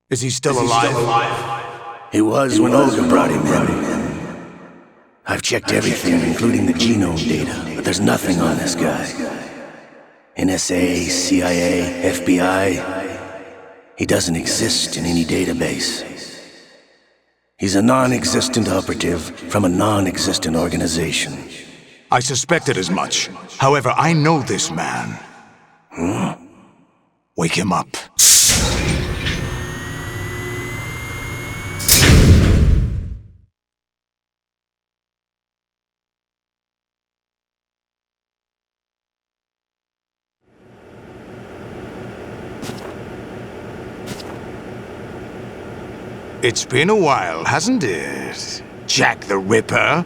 Is he still alive? He was when Olga brought him in. I've checked everything, including the genome data, but there's nothing on this guy. NSA, CIA, FBI. He doesn't exist in any database. He's a non-existent operative from a non-existent organization. I suspected as much. However, I know this man. Wake him up. It's been a while, hasn't it? Jack the Ripper?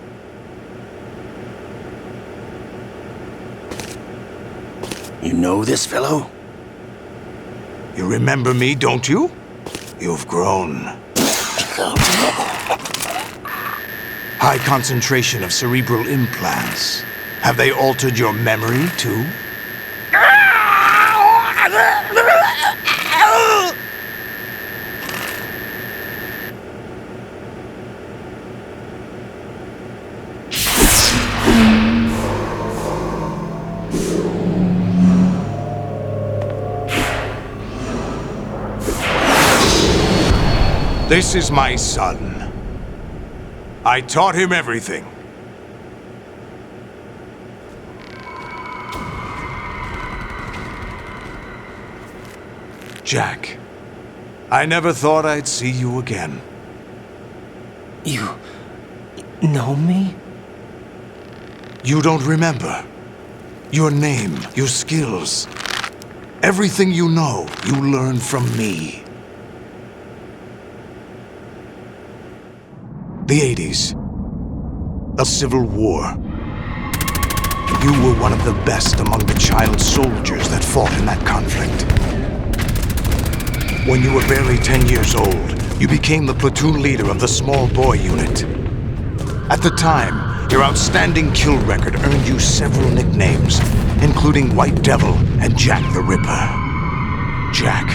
You know this fellow? You remember me, don't you? You've grown. High concentration of cerebral implants. Have they altered your memory, too? This is my son. I taught him everything. Jack, I never thought I'd see you again. You know me? You don't remember. Your name, your skills. Everything you know, you learned from me. The 80s. The Civil War. You were one of the best among the child soldiers that fought in that conflict. When you were barely 10 years old, you became the platoon leader of the small boy unit. At the time, your outstanding kill record earned you several nicknames, including White Devil and Jack the Ripper. Jack,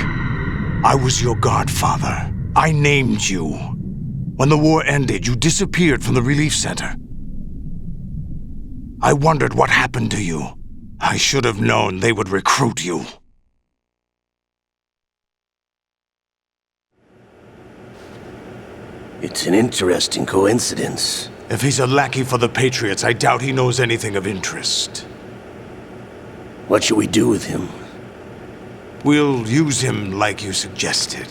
I was your godfather. I named you. When the war ended, you disappeared from the relief center. I wondered what happened to you. I should have known they would recruit you. It's an interesting coincidence. If he's a lackey for the Patriots, I doubt he knows anything of interest. What should we do with him? We'll use him like you suggested.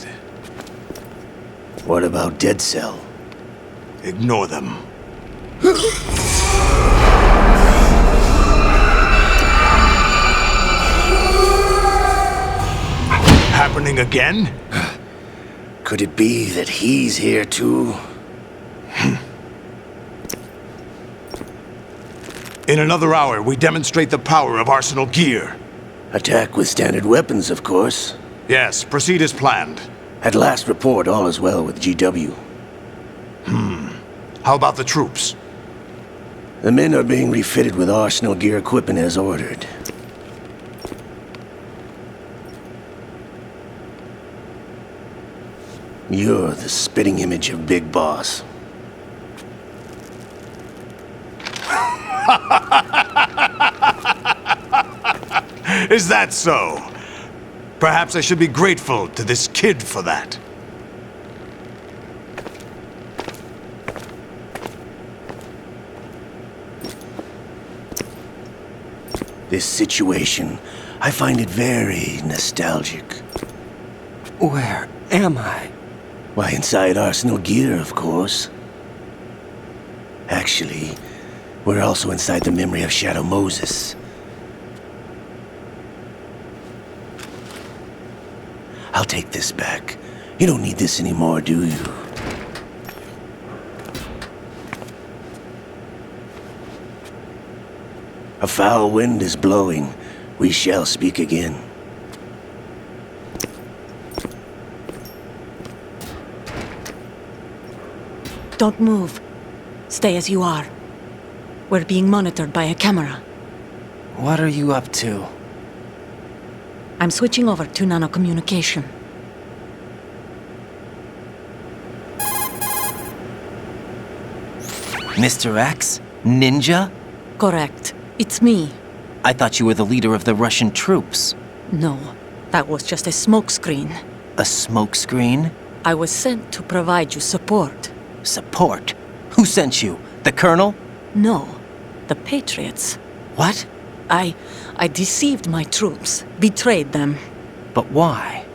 What about Dead Cell? Ignore them. Happening again? Could it be that he's here too? In another hour, we demonstrate the power of Arsenal gear. Attack with standard weapons, of course. Yes, proceed as planned. At last report, all is well with GW. How about the troops? The men are being refitted with Arsenal gear equipment as ordered. You're the spitting image of Big Boss. Is that so? Perhaps I should be grateful to this kid for that. This situation, I find it very nostalgic. Where am I? Why, inside Arsenal gear, of course. Actually, we're also inside the memory of Shadow Moses. I'll take this back. You don't need this anymore, do you? A foul wind is blowing. We shall speak again. Don't move. Stay as you are. We're being monitored by a camera. What are you up to? I'm switching over to nanocommunication. Mr. X? Ninja? Correct. It's me. I thought you were the leader of the Russian troops. No, that was just a smokescreen. A smokescreen? I was sent to provide you support. Support? Who sent you? The Colonel? No, the Patriots. What? I deceived my troops, betrayed them. But why?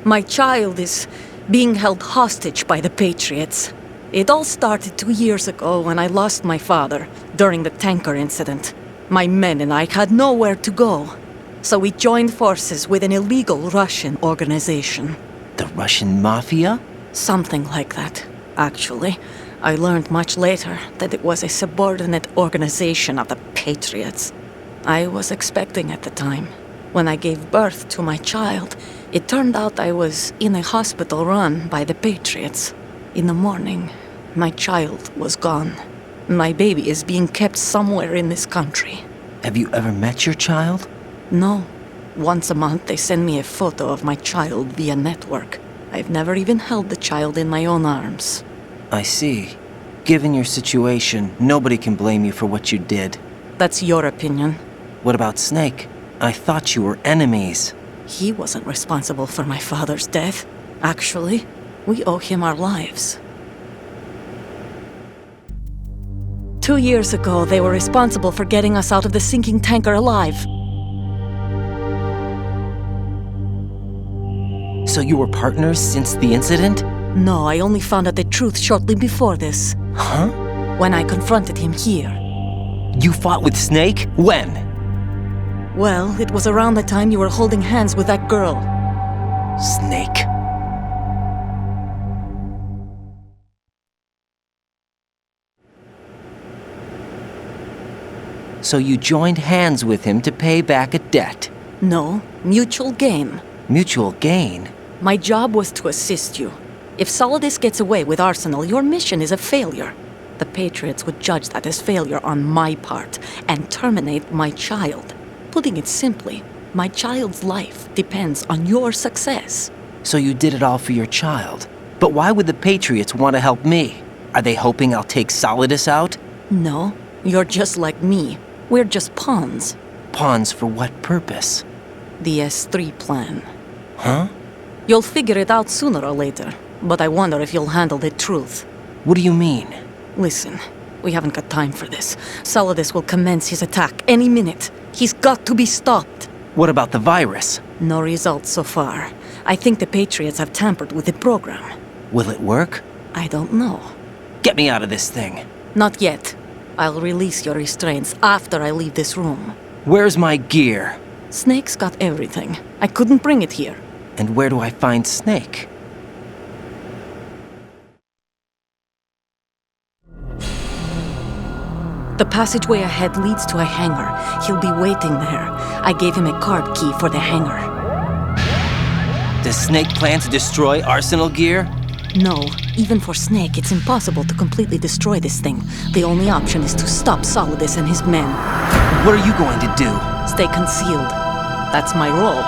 My child is being held hostage by the Patriots. It all started 2 years ago when I lost my father during the tanker incident. My men and I had nowhere to go, so we joined forces with an illegal Russian organization. The Russian Mafia? Something like that, actually. I learned much later that it was a subordinate organization of the Patriots. I was expecting at the time. When I gave birth to my child, it turned out I was in a hospital run by the Patriots. In the morning, my child was gone. My baby is being kept somewhere in this country. Have you ever met your child? No. Once a month they send me a photo of my child via network. I've never even held the child in my own arms. I see. Given your situation, nobody can blame you for what you did. That's your opinion. What about Snake? I thought you were enemies. He wasn't responsible for my father's death. Actually, we owe him our lives. 2 years ago, they were responsible for getting us out of the sinking tanker alive. So you were partners since the incident? No, I only found out the truth shortly before this. Huh? When I confronted him here. You fought with Snake? When? Well, it was around the time you were holding hands with that girl. Snake. So you joined hands with him to pay back a debt? No, mutual gain. Mutual gain? My job was to assist you. If Solidus gets away with Arsenal, your mission is a failure. The Patriots would judge that as failure on my part and terminate my child. Putting it simply, my child's life depends on your success. So you did it all for your child. But why would the Patriots want to help me? Are they hoping I'll take Solidus out? No, you're just like me. We're just pawns. Pawns for what purpose? The S3 plan. Huh? You'll figure it out sooner or later, but I wonder if you'll handle the truth. What do you mean? Listen, we haven't got time for this. Solidus will commence his attack any minute. He's got to be stopped. What about the virus? No results so far. I think the Patriots have tampered with the program. Will it work? I don't know. Get me out of this thing. Not yet. I'll release your restraints after I leave this room. Where's my gear? Snake's got everything. I couldn't bring it here. And where do I find Snake? The passageway ahead leads to a hangar. He'll be waiting there. I gave him a card key for the hangar. Does Snake plan to destroy Arsenal gear? No, even for Snake, it's impossible to completely destroy this thing. The only option is to stop Solidus and his men. What are you going to do? Stay concealed. That's my role.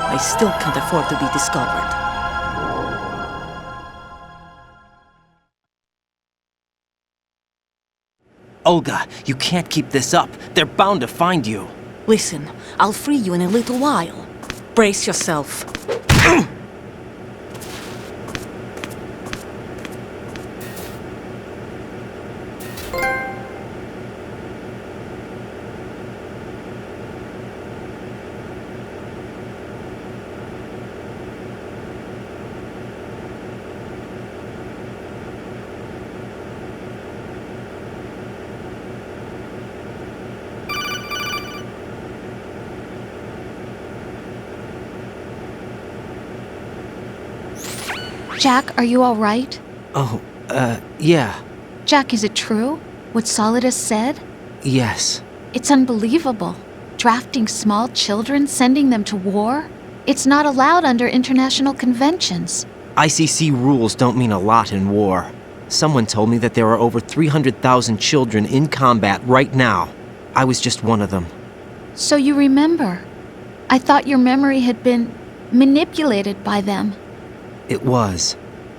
I still can't afford to be discovered. Olga, you can't keep this up. They're bound to find you. Listen, I'll free you in a little while. Brace yourself. Jack, are you all right? Oh, yeah. Jack, is it true? What Solidus said? Yes. It's unbelievable. Drafting small children, sending them to war? It's not allowed under international conventions. ICC rules don't mean a lot in war. Someone told me that there are over 300,000 children in combat right now. I was just one of them. So you remember. I thought your memory had been manipulated by them. It was,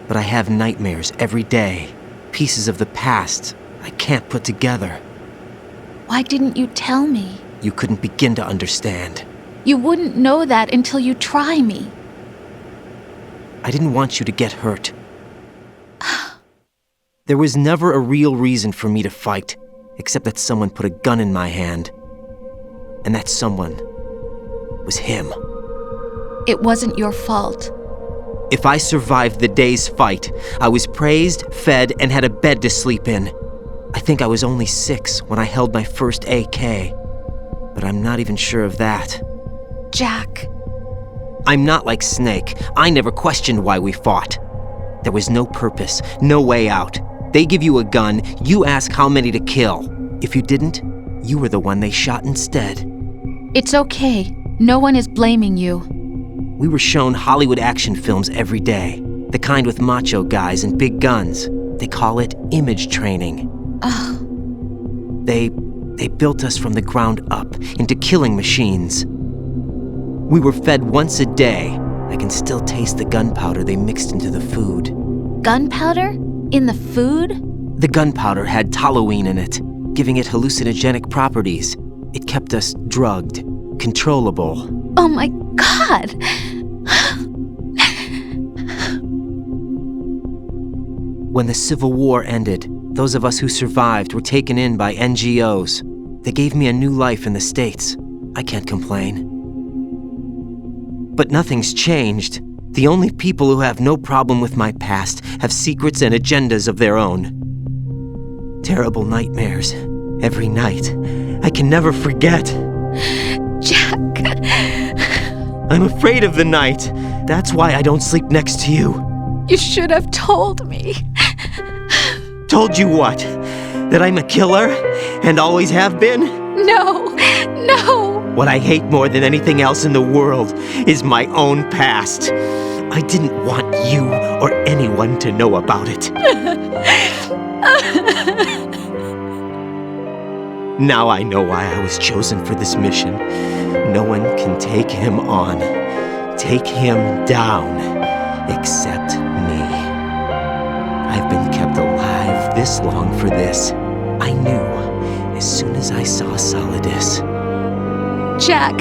but I have nightmares every day. Pieces of the past. I can't put together. Why didn't you tell me? You couldn't begin to understand. You wouldn't know that until you try me. I didn't want you to get hurt. There was never a real reason for me to fight, except that someone put a gun in my hand. And that someone was him. It wasn't your fault. If I survived the day's fight, I was praised, fed, and had a bed to sleep in. I think I was only 6 when I held my first AK. But I'm not even sure of that. Jack. I'm not like Snake. I never questioned why we fought. There was no purpose, no way out. They give you a gun, you ask how many to kill. If you didn't, you were the one they shot instead. It's okay. No one is blaming you. We were shown Hollywood action films every day. The kind with macho guys and big guns. They call it image training. Ugh. They built us from the ground up into killing machines. We were fed once a day. I can still taste the gunpowder they mixed into the food. Gunpowder? In the food? The gunpowder had toluene in it, giving it hallucinogenic properties. It kept us drugged, controllable. Oh my God! When the Civil War ended, those of us who survived were taken in by NGOs. They gave me a new life in the States. I can't complain. But nothing's changed. The only people who have no problem with my past have secrets and agendas of their own. Terrible nightmares. Every night. I can never forget. Jack. I'm afraid of the night. That's why I don't sleep next to you. You should have told me. Told you what? That I'm a killer? And always have been? No. What I hate more than anything else in the world is my own past. I didn't want you or anyone to know about it. Now I know why I was chosen for this mission. No one can take him on, take him down, except me. I've been kept alive this long for this. I knew as soon as I saw Solidus. Jack,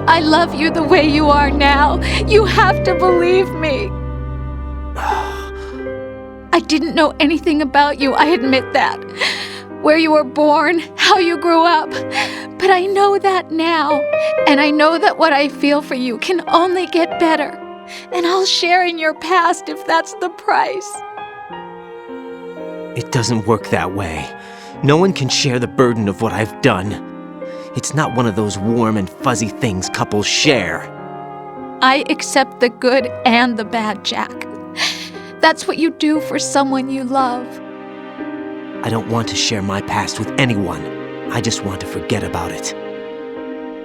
I love you the way you are now. You have to believe me. I didn't know anything about you, I admit that. Where you were born, how you grew up. But I know that now. And I know that what I feel for you can only get better. And I'll share in your past if that's the price. It doesn't work that way. No one can share the burden of what I've done. It's not one of those warm and fuzzy things couples share. I accept the good and the bad, Jack. That's what you do for someone you love. I don't want to share my past with anyone. I just want to forget about it.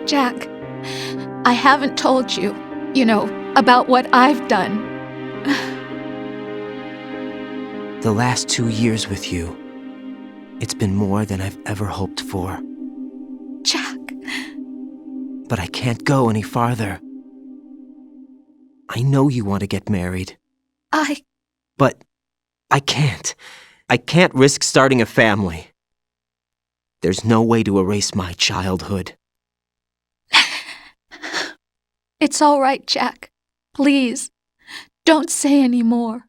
Jack, I haven't told you, about what I've done. The last 2 years with you, it's been more than I've ever hoped for. Jack. But I can't go any farther. I know you want to get married. But I can't. I can't risk starting a family. There's no way to erase my childhood. It's all right, Jack. Please, don't say any more.